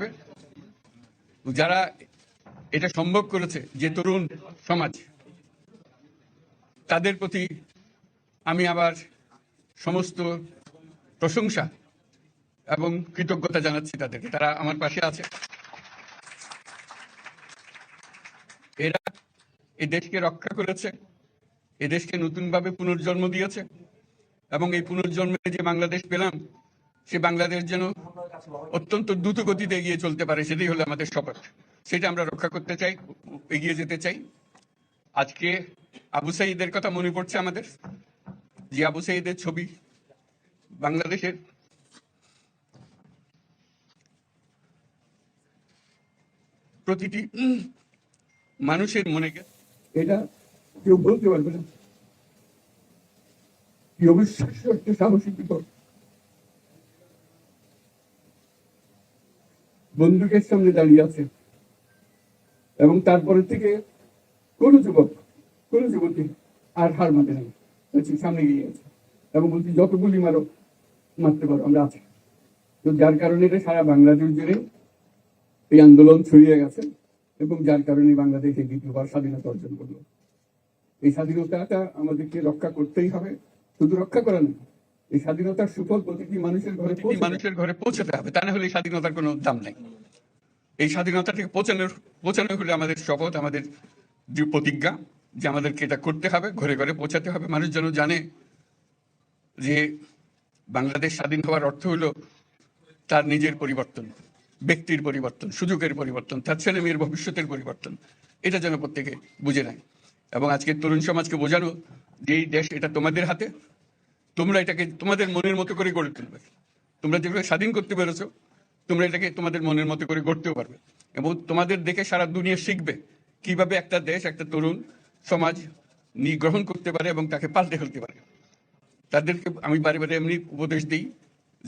হবে। যারা এটা সম্ভব করেছে, যে তরুণ সমাজ, তাদের প্রতি আমি আবার সমস্ত প্রশংসা এবং কৃতজ্ঞতা জানাচ্ছি তাদেরকে। তারা আমার পাশে আছে। এরা এই দেশকে রক্ষা করেছে, এই দেশকে নতুনভাবে পুনর্জন্ম দিয়েছে, এবং এই পুনর্জন্মে যে বাংলাদেশ পেলাম, সে বাংলাদেশ যেন অত্যন্ত দ্রুত গতিতে এগিয়ে চলতে পারে, সেটাই হলো আমাদের শপথ। সেটা আমরা রক্ষা করতে চাই, এগিয়ে যেতে চাই। আজকে আবু সাঈদের কথা মনে পড়ছে আমাদের, যে আবু সাঈদের ছবি বাংলাদেশের প্রতিটি মানুষের মনে, এটা কেউ বলতে পারবে না কি অবিশ্বাস্য একটা সাহসিক বিপদ। বন্দুকের সামনে দাঁড়িয়ে আছে, এবং তারপরে থেকে কোন যুবক, কোন যুবতী আর হার মানে নাই, সামনে গিয়ে আছে এবং বলছি যত গুলি মারো, মারতে পারো, আমরা আছি। তো যার কারণে এটা সারা বাংলাদেশ জুড়ে এই আন্দোলন ছড়িয়ে গেছে, এবং যার কারণে বাংলাদেশ এই দ্বিতীয়বার স্বাধীনতা অর্জন করলো। এই স্বাধীনতাটা আমাদেরকে রক্ষা করতেই হবে। শুধু রক্ষা করা নয়, এই স্বাধীনতার সুফল প্রতিটি মানুষের ঘরে পৌঁছাতে হবে। তা না হলে স্বাধীনতার কোনো দাম নেই। এই স্বাধীনতাটাকে পৌঁছানো হলে আমাদের শপথ, আমাদের যে প্রতিজ্ঞা, যে আমাদেরকে এটা করতে হবে, ঘরে ঘরে পৌঁছাতে হবে। মানুষ যেন জানে যে বাংলাদেশ স্বাধীন হওয়ার অর্থ হলো তার নিজের পরিবর্তন, ব্যক্তির পরিবর্তন, সুযোগের পরিবর্তন, তার ছেলে মেয়ের ভবিষ্যতের পরিবর্তন। এটা যেন প্রত্যেকে বুঝে নেয়। এবং আজকের তরুণ সমাজকে বোঝানো যে এই দেশ এটা তোমাদের হাতে, তোমরা এটাকে তোমাদের মনের মতো করে গড়ে তুলবে। তোমরা যেভাবে স্বাধীন করতে পেরেছো, তোমরা এটাকে তোমাদের মনের মতো করে গড়তেও পারবে। এবং তোমাদের দেখে সারা দুনিয়া শিখবে কিভাবে একটা দেশ, একটা তরুণ সমাজ গ্রহণ করতে পারে এবং তাকে পাল্টে ফেলতে পারে। তাদেরকে আমি বারে বারে এমনি উপদেশ দিই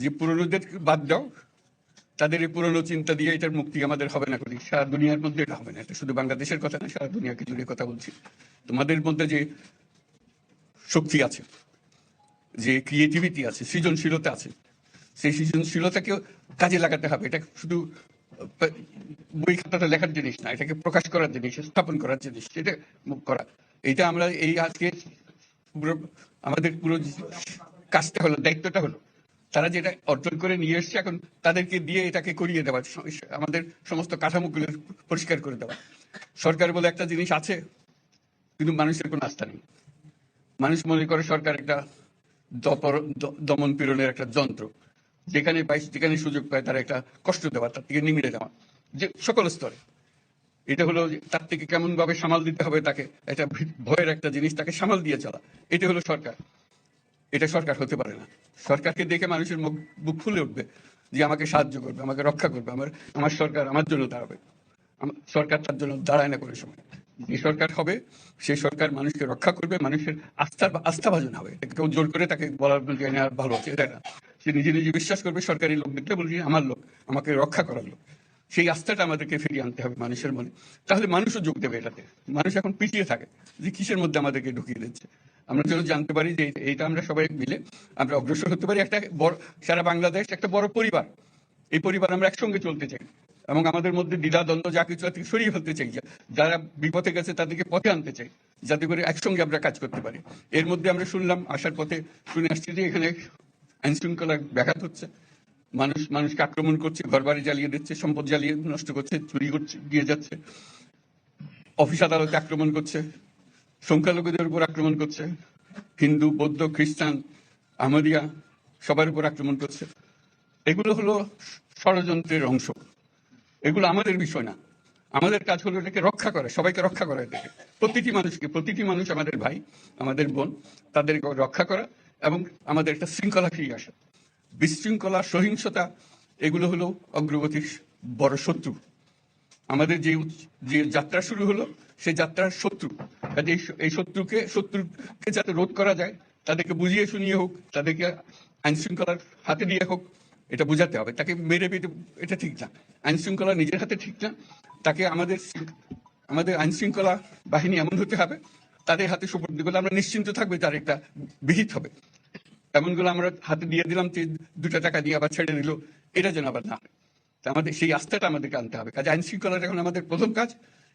যে পুরনোদের বাদ দাও, তাদের এই পুরনো চিন্তা দিয়ে এটার মুক্তি আমাদের হবে না। করি সারা দুনিয়ার মধ্যে এটা হবে না। এটা শুধু বাংলাদেশের কথা না, সারা দুনিয়াকে জুড়ে কথা বলছি। তোমাদের মধ্যে যে শক্তি আছে, যে ক্রিয়েটিভিটি আছে, সৃজনশীলতা আছে, সেই সৃজনশীলতাকেও কাজে লাগাতে হবে। এটা শুধু বই খাতাটা লেখার জিনিস না, এটাকে প্রকাশ করার জিনিস, স্থাপন করার জিনিস, এটা করা। এটা আমরা এই আজকে আমাদের পুরো কাজটা হলো, দায়িত্বটা হলো, তারা যেটা অর্জন করে নিয়ে এসছে, এখন তাদেরকে দিয়ে এটাকে করিয়ে দেওয়া, আমাদের সমস্ত কাঠামোগুলো পরিষ্কার করে দেওয়া। সরকার বলে একটা জিনিস আছে, কিন্তু মানুষের কোনো আস্থা নেই। মানুষ মনে করে সরকার একটা দমন পীড়নের একটা যন্ত্র, যেখানে পায়, যেখানে সুযোগ পায় তারা একটা কষ্ট দেওয়া, তার থেকে নিমিড়ে দেওয়া, যে সকল স্তরে। এটা হলো তার থেকে কেমন ভাবে সামাল দিতে হবে তাকে, একটা ভয়ের একটা জিনিস, তাকে সামাল দিয়ে চলা। এটা হলো সরকার। এটা সরকার হতে পারে না। সরকারকে দেখে মানুষের বুক ফুলে উঠবে যে আমাকে সাহায্য করবে, আমাকে রক্ষা করবে, আমার সরকার আমার জন্য দাঁড়াবে। সরকার তার জন্য দাঁড়ায় না কোনো সময়। যে সরকার হবে, সেই সরকার মানুষকে রক্ষা করবে, মানুষের আস্থাভাজন হবে। কেউ জোর করে তাকে বলার ভালো আছে এটা না। সে নিজে নিজে বিশ্বাস করবে, সরকারি লোক দেখলে বলছে আমার লোক, আমাকে রক্ষা করার লোক। সেই আস্থাটা আমাদেরকে ফিরিয়ে আনতে হবে মানুষের মনে। তাহলে মানুষও যোগ দেবে এটাতে। মানুষ এখন পিছিয়ে থাকে যে কিসের মধ্যে আমাদেরকে ঢুকিয়ে দিচ্ছে। আমরা যেন জানতে পারি যে এইটা আমরা সবাই মিলে আমরা অগ্রসর হতে পারি। একটা বড়, সারা বাংলাদেশ একটা বড় পরিবার। এই পরিবার আমরা একসঙ্গে চলতে চাই, এবং আমাদের মধ্যে দ্বিধা দ্বন্দ্ব যা কিছু আছে সরিয়ে ফেলতে চাই। যারা বিপথে গেছে তাদেরকে পথে আনতে চাই, যাতে করে একসঙ্গে আমরা কাজ করতে পারি। এর মধ্যে আমরা শুনলাম, আসার পথে শুনে আসছি যে এখানে আইন শৃঙ্খলা ব্যাঘাত হচ্ছে, মানুষকে আক্রমণ করছে, ঘরবাড়ি জ্বালিয়ে দিচ্ছে, সম্পদ জ্বালিয়ে নষ্ট করছে, চুরি করছে, দিয়ে যাচ্ছে, অফিস আদালতে আক্রমণ করছে, সংখ্যালঘুদের উপর আক্রমণ করছে, হিন্দু, বৌদ্ধ, খ্রিস্টান, আহমদিয়া সবার উপর আক্রমণ করছে। এগুলো হলো ষড়যন্ত্রের অংশ। এগুলো আমাদের বিষয় না। আমাদের কাজ হলো এটাকে রক্ষা করা, সবাইকে রক্ষা করা। এটাকে প্রতিটি মানুষ আমাদের ভাই, আমাদের বোন, তাদেরকে রক্ষা করা, এবং আমাদের একটা শৃঙ্খলা ফিরিয়ে আসা। বিশৃঙ্খলা, সহিংসতা, এগুলো হলো অগ্রগতির বড় শত্রু। আমাদের যে যাত্রা শুরু হলো, সেই যাত্রার শত্রু। কাজে এই শত্রুকে যাতে রোধ করা যায়, তাদেরকে বুঝিয়ে শুনিয়ে হোক, তাদেরকে আইন শৃঙ্খলার হাতে দিয়ে হোক, এটা বুঝাতে হবে। তাকে মেরে পেটে, এটা ঠিক না। আইন শৃঙ্খলা নিজের হাতে ঠিক না। তাকে আমাদের আইন শৃঙ্খলা বাহিনী এমন হতে হবে, তাদের হাতে সুপর্দ করলে আমরা নিশ্চিন্ত থাকবে তার একটা বিহিত হবে। এমনগুলো আমরা হাতে দিয়ে দিলাম, যে 2 টাকা দিয়ে আবার ছেড়ে দিল, এটা যেন আবার না হয়। তা আমাদের সেই আস্থাটা আমাদেরকে আনতে হবে। কাজে আইন শৃঙ্খলাটা এখন আমাদের প্রথম কাজ।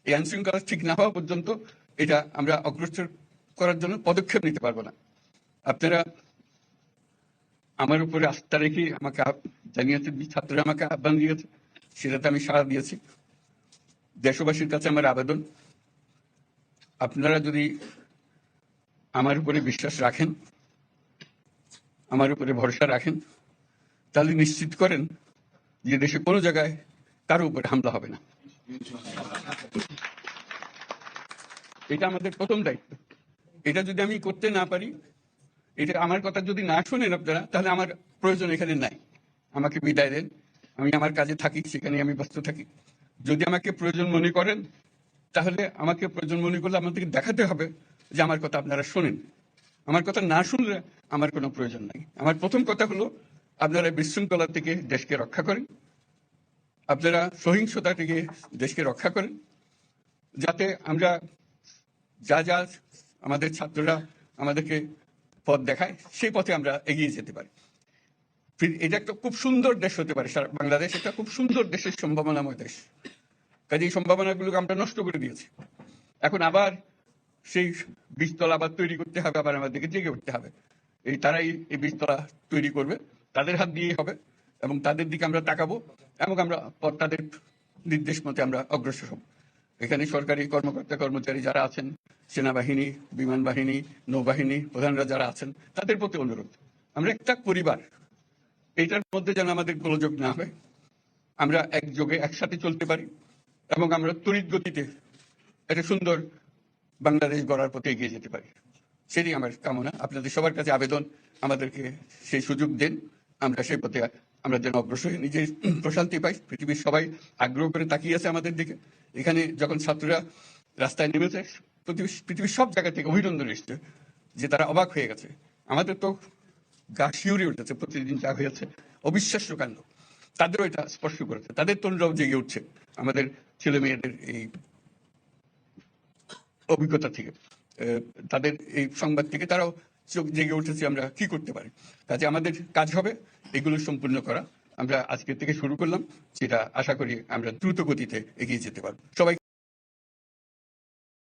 এই আইন শৃঙ্খলা ঠিক না হওয়া পর্যন্ত এটা আমরা অগ্রসর করার জন্য পদক্ষেপ নিতে পারবো না। আপনারা আমার উপরে আস্থা রেখে আমাকে জানিয়েছেন, ছাত্ররা আমাকে আহ্বান দিয়েছে, সেটাতে আমি সাড়া দিয়েছি। দেশবাসীর কাছে আমার আবেদন, আপনারা যদি আমার উপরে বিশ্বাস রাখেন, আমার উপরে ভরসা রাখেন, তাহলে নিশ্চিত করেন যে দেশে কোনো জায়গায় কারো উপরে হামলা হবে না। এটা আমাদের প্রথম দায়িত্ব। এটা যদি আমি করতে না পারি, এটা আমার কথা যদি না শোনেন আপনারা, তাহলে আমার প্রয়োজন এখানে নাই। আমাকে বিদায় দেন, আমি আমার কাজে থাকি, সেখানে আমি ব্যস্ত থাকি। যদি আমাকে প্রয়োজন মনে করেন, তাহলে আমাকে প্রয়োজন মনে করলে আমাদেরকে দেখাতে হবে যে আমার কথা আপনারা শোনেন। আমার কথা না শুনলে আমার কোনো প্রয়োজন নাই। আমার প্রথম কথা হলো, আপনারা বিশৃঙ্খলা থেকে দেশকে রক্ষা করেন, আপনারা সহিংসতা থেকে দেশকে রক্ষা করেন, যাতে আমরা যা যা আমাদের ছাত্ররা আমাদেরকে পথ দেখায়, সেই পথে আমরা এগিয়ে যেতে পারি। এটা একটা খুব সুন্দর দেশ হতে পারে, সারা বাংলাদেশ একটা খুব সুন্দর দেশের সম্ভাবনাময় দেশ। কাজে এই সম্ভাবনাগুলোকে আমরা নষ্ট করে দিয়েছি। এখন আবার সেই বীজতলা আবার তৈরি করতে হবে, আবার আমাদেরকে জেগে উঠতে হবে। তারাই এই বীজতলা তৈরি করবে, তাদের হাত দিয়েই হবে, এবং তাদের দিকে আমরা তাকাবো, এবং আমরা তাদের নির্দেশ মতে আমরা অগ্রসর হব। এখানে সরকারি কর্মকর্তা কর্মচারী যারা আছেন, সেনাবাহিনী, বিমান বাহিনী, নৌবাহিনী প্রধানরা যারা আছেন, তাদের প্রতি অনুরোধ, আমরা একটা পরিবার, এইটার মধ্যে যেন আমাদের গোলযোগ না হয়, আমরা একযোগে একসাথে চলতে পারি, এবং আমরা তড়িৎ গতিতে একটা সুন্দর বাংলাদেশ গড়ার পথে এগিয়ে যেতে পারি। সেটাই আমার কামনা। আপনাদের সবার কাছে আবেদন, আমাদেরকে সেই সুযোগ দেন, আমরা সেই পথে আমরা যেন অগ্রসর নিজের প্রশান্তি পাই। পৃথিবীর সবাই আগ্রহ করে তাকিয়ে আছে আমাদের দিকে। এখানে যখন ছাত্ররা রাস্তায় নেমেছে, পৃথিবীর সব জায়গা থেকে অভিনন্দন এসছে, যে তারা অবাক হয়ে গেছে। আমাদের তো গা শিউরে উঠেছে, প্রতিদিন যা হয়েছে অবিশ্বাস্য কাণ্ড। তাদেরও এটা স্পর্শ করেছে, তাদের তরুণরাও জেগে উঠছে আমাদের ছেলে মেয়েদের এই অভিজ্ঞতা থেকে, তাদের এই সংবাদ থেকে তারাও চোখ জেগে উঠেছে আমরা কি করতে পারি। কাজে আমাদের কাজ হবে এগুলো সম্পূর্ণ করা। আমরা আজকের থেকে শুরু করলাম, সেটা আশা করি আমরা দ্রুত গতিতে এগিয়ে যেতে পারবো। সবাই